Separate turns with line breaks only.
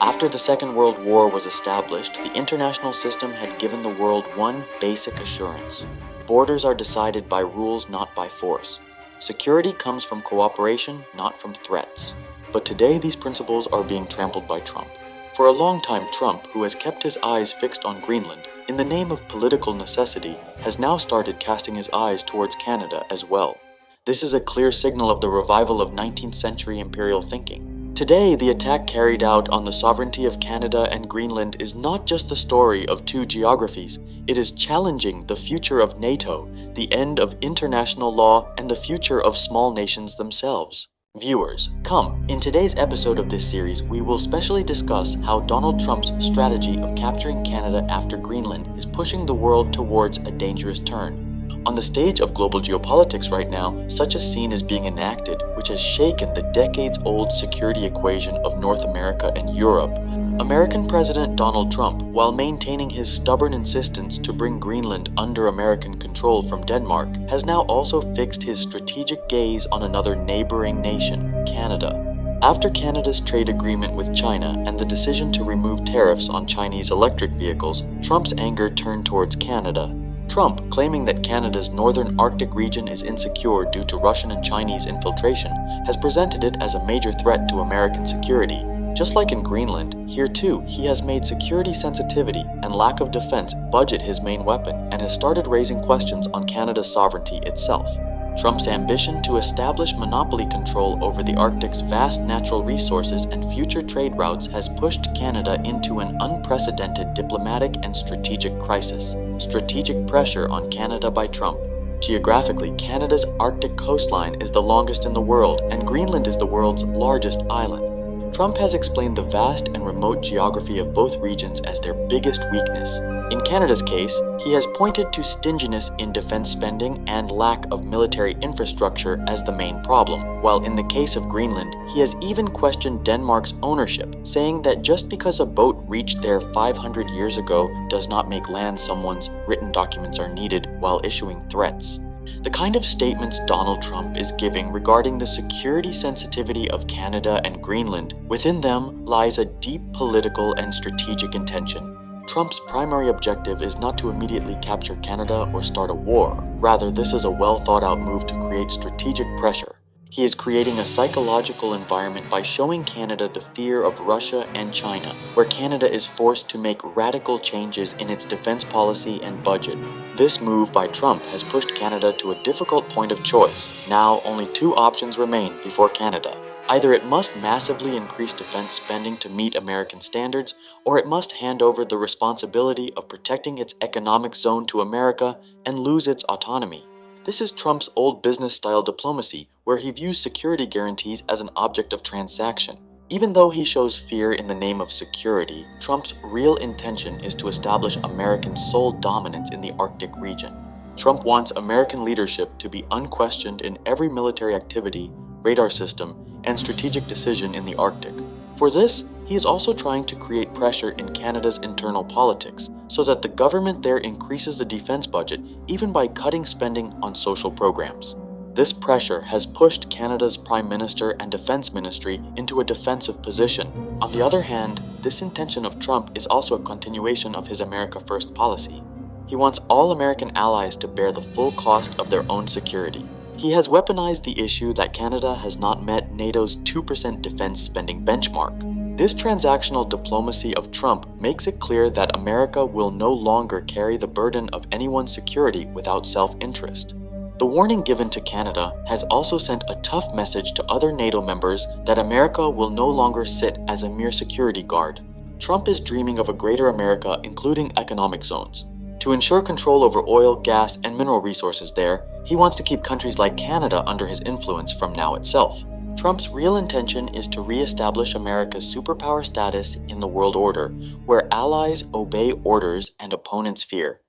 After the Second World War was established, the international system had given the world one basic assurance. Borders are decided by rules, not by force. Security comes from cooperation, not from threats. But today these principles are being trampled by Trump. For a long time, Trump, who has kept his eyes fixed on Greenland, in the name of political necessity, has now started casting his eyes towards Canada as well. This is a clear signal of the revival of 19th century imperial thinking. Today, the attack carried out on the sovereignty of Canada and Greenland is not just the story of two geographies, it is challenging the future of NATO, the end of international law, and the future of small nations themselves. Viewers, come, in today's episode of this series, we will specially discuss how Donald Trump's strategy of capturing Canada after Greenland is pushing the world towards a dangerous turn. On the stage of global geopolitics right now, such a scene is being enacted, which has shaken the decades-old security equation of North America and Europe. American President Donald Trump, while maintaining his stubborn insistence to bring Greenland under American control from Denmark, has now also fixed his strategic gaze on another neighboring nation, Canada. After Canada's trade agreement with China and the decision to remove tariffs on Chinese electric vehicles, Trump's anger turned towards Canada. Trump, claiming that Canada's northern Arctic region is insecure due to Russian and Chinese infiltration, has presented it as a major threat to American security. Just like in Greenland, here too, he has made security sensitivity and lack of defense budget his main weapon and has started raising questions on Canada's sovereignty itself. Trump's ambition to establish monopoly control over the Arctic's vast natural resources and future trade routes has pushed Canada into an unprecedented diplomatic and strategic crisis. Strategic pressure on Canada by Trump. Geographically, Canada's Arctic coastline is the longest in the world, and Greenland is the world's largest island. Trump has explained the vast and remote geography of both regions as their biggest weakness. In Canada's case, he has pointed to stinginess in defense spending and lack of military infrastructure as the main problem, while in the case of Greenland, he has even questioned Denmark's ownership, saying that just because a boat reached there 500 years ago does not make land someone's written documents are needed while issuing threats. The kind of statements Donald Trump is giving regarding the security sensitivity of Canada and Greenland, within them lies a deep political and strategic intention. Trump's primary objective is not to immediately capture Canada or start a war. Rather, this is a well-thought-out move to create strategic pressure. He is creating a psychological environment by showing Canada the fear of Russia and China, where Canada is forced to make radical changes in its defense policy and budget. This move by Trump has pushed Canada to a difficult point of choice. Now, only two options remain before Canada. Either it must massively increase defense spending to meet American standards, or it must hand over the responsibility of protecting its economic zone to America and lose its autonomy. This is Trump's old business-style diplomacy, where he views security guarantees as an object of transaction. Even though he shows fear in the name of security, Trump's real intention is to establish American sole dominance in the Arctic region. Trump wants American leadership to be unquestioned in every military activity, radar system, and strategic decision in the Arctic. For this, he is also trying to create pressure in Canada's internal politics, so that the government there increases the defense budget even by cutting spending on social programs. This pressure has pushed Canada's Prime Minister and Defense Ministry into a defensive position. On the other hand, this intention of Trump is also a continuation of his America First policy. He wants all American allies to bear the full cost of their own security. He has weaponized the issue that Canada has not met NATO's 2% defense spending benchmark. This transactional diplomacy of Trump makes it clear that America will no longer carry the burden of anyone's security without self-interest. The warning given to Canada has also sent a tough message to other NATO members that America will no longer sit as a mere security guard. Trump is dreaming of a greater America, including economic zones. To ensure control over oil, gas, and mineral resources there, he wants to keep countries like Canada under his influence from now itself. Trump's real intention is to re-establish America's superpower status in the world order, where allies obey orders and opponents fear.